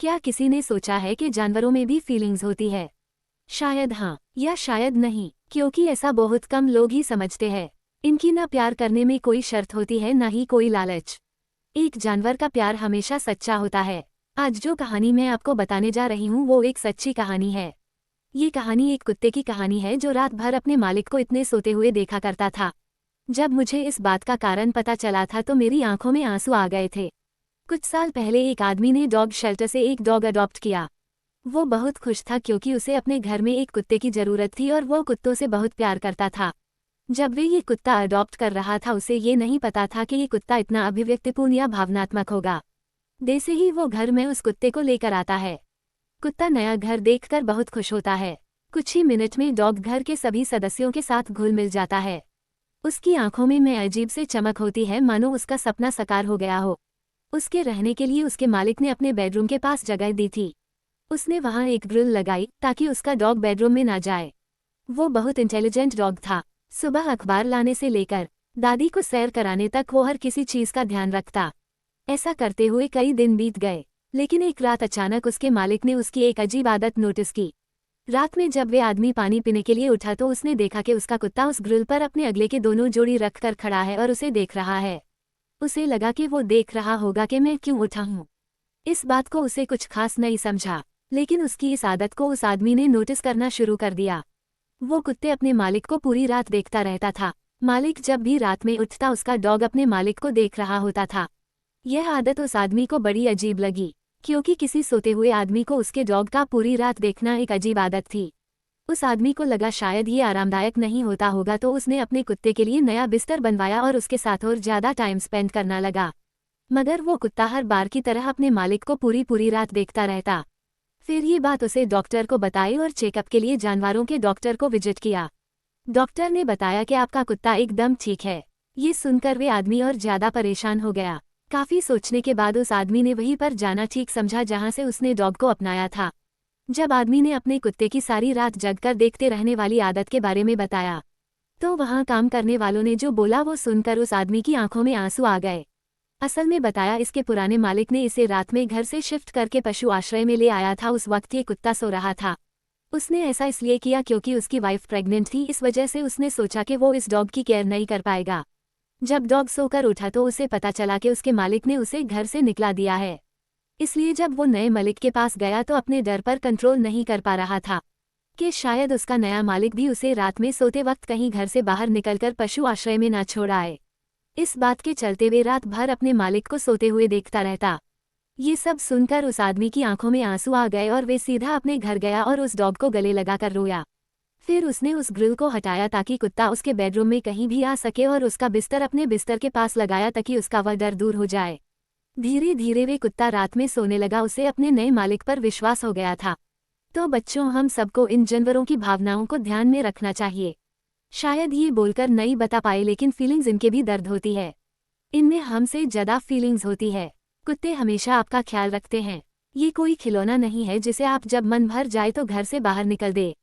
क्या किसी ने सोचा है कि जानवरों में भी फीलिंग्स होती है? शायद हाँ या शायद नहीं, क्योंकि ऐसा बहुत कम लोग ही समझते हैं। इनकी ना प्यार करने में कोई शर्त होती है ना ही कोई लालच। एक जानवर का प्यार हमेशा सच्चा होता है। आज जो कहानी मैं आपको बताने जा रही हूँ वो एक सच्ची कहानी है। ये कहानी एक कुत्ते की कहानी है जो रात भर अपने मालिक को इतने सोते हुए देखा करता था। जब मुझे इस बात का कारण पता चला था तो मेरी आंखों में आंसू आ गए थे। कुछ साल पहले एक आदमी ने डॉग शेल्टर से एक डॉग अडॉप्ट किया। वो बहुत खुश था क्योंकि उसे अपने घर में एक कुत्ते की जरूरत थी और वो कुत्तों से बहुत प्यार करता था। जब वे ये कुत्ता अडॉप्ट कर रहा था उसे ये नहीं पता था कि ये कुत्ता इतना अभिव्यक्तिपूर्ण या भावनात्मक होगा। जैसे ही वो घर में उस कुत्ते को लेकर आता है, कुत्ता नया घर देखकर बहुत खुश होता है। कुछ ही मिनट में डॉग घर के सभी सदस्यों के साथ घुल मिल जाता है। उसकी आंखों में अजीब से चमक होती है, मानो उसका सपना साकार हो गया हो। उसके रहने के लिए उसके मालिक ने अपने बेडरूम के पास जगह दी थी। उसने वहां एक ग्रिल लगाई ताकि उसका डॉग बेडरूम में ना जाए। वो बहुत इंटेलिजेंट डॉग था। सुबह अखबार लाने से लेकर दादी को सैर कराने तक वो हर किसी चीज का ध्यान रखता। ऐसा करते हुए कई दिन बीत गए, लेकिन एक रात अचानक उसके मालिक ने उसकी एक अजीब आदत नोटिस की। रात में जब वे आदमी पानी पीने के लिए उठा तो उसने देखा कि उसका कुत्ता उस ग्रिल पर अपने अगले के दोनों जोड़ी रख कर खड़ा है और उसे देख रहा है। उसे लगा कि वो देख रहा होगा कि मैं क्यों उठा हूँ। इस बात को उसे कुछ खास नहीं समझा, लेकिन उसकी इस आदत को उस आदमी ने नोटिस करना शुरू कर दिया। वो कुत्ते अपने मालिक को पूरी रात देखता रहता था। मालिक जब भी रात में उठता उसका डॉग अपने मालिक को देख रहा होता था। यह आदत उस आदमी को बड़ी अजीब लगी, क्योंकि किसी सोते हुए आदमी को उसके डॉग का पूरी रात देखना एक अजीब आदत थी। उस आदमी को लगा शायद ये आरामदायक नहीं होता होगा, तो उसने अपने कुत्ते के लिए नया बिस्तर बनवाया और उसके साथ और ज्यादा टाइम स्पेंड करना लगा। मगर वो कुत्ता हर बार की तरह अपने मालिक को पूरी रात देखता रहता। फिर ये बात उसे डॉक्टर को बताई और चेकअप के लिए जानवरों के डॉक्टर को विजिट किया। डॉक्टर ने बताया कि आपका कुत्ता एकदम ठीक है। ये सुनकर वे आदमी और ज्यादा परेशान हो गया। काफी सोचने के बाद उस आदमी ने वहीं पर जाना ठीक समझा जहां से उसने डॉग को अपनाया था। जब आदमी ने अपने कुत्ते की सारी रात जगकर देखते रहने वाली आदत के बारे में बताया, तो वहां काम करने वालों ने जो बोला वो सुनकर उस आदमी की आंखों में आंसू आ गए। असल में बताया इसके पुराने मालिक ने इसे रात में घर से शिफ्ट करके पशु आश्रय में ले आया था। उस वक्त ये कुत्ता सो रहा था। उसने ऐसा इसलिए किया क्योंकि उसकी वाइफ प्रेग्नेंट थी। इस वजह से उसने सोचा कि वो इस डॉग की केयर नहीं कर पाएगा। जब डॉग सोकर उठा तो उसे पता चला कि उसके मालिक ने उसे घर से निकला दिया है। इसलिए जब वो नए मालिक के पास गया तो अपने डर पर कंट्रोल नहीं कर पा रहा था कि शायद उसका नया मालिक भी उसे रात में सोते वक्त कहीं घर से बाहर निकलकर पशु आश्रय में ना छोड़ आए। इस बात के चलते वे रात भर अपने मालिक को सोते हुए देखता रहता। ये सब सुनकर उस आदमी की आंखों में आंसू आ गए और वे सीधा अपने घर गया और उस डॉग को गले लगाकर रोया। फिर उसने उस ग्रिल को हटाया ताकि कुत्ता उसके बेडरूम में कहीं भी आ सके और उसका बिस्तर अपने बिस्तर के पास लगाया ताकि उसका वह डर दूर हो जाए। धीरे धीरे वे कुत्ता रात में सोने लगा। उसे अपने नए मालिक पर विश्वास हो गया था। तो बच्चों, हम सबको इन जानवरों की भावनाओं को ध्यान में रखना चाहिए। शायद ये बोलकर नहीं बता पाए, लेकिन फीलिंग्स इनके भी दर्द होती है। इनमें हमसे ज्यादा फीलिंग्स होती है। कुत्ते हमेशा आपका ख्याल रखते हैं। ये कोई खिलौना नहीं है जिसे आप जब मन भर जाए तो घर से बाहर निकल दे।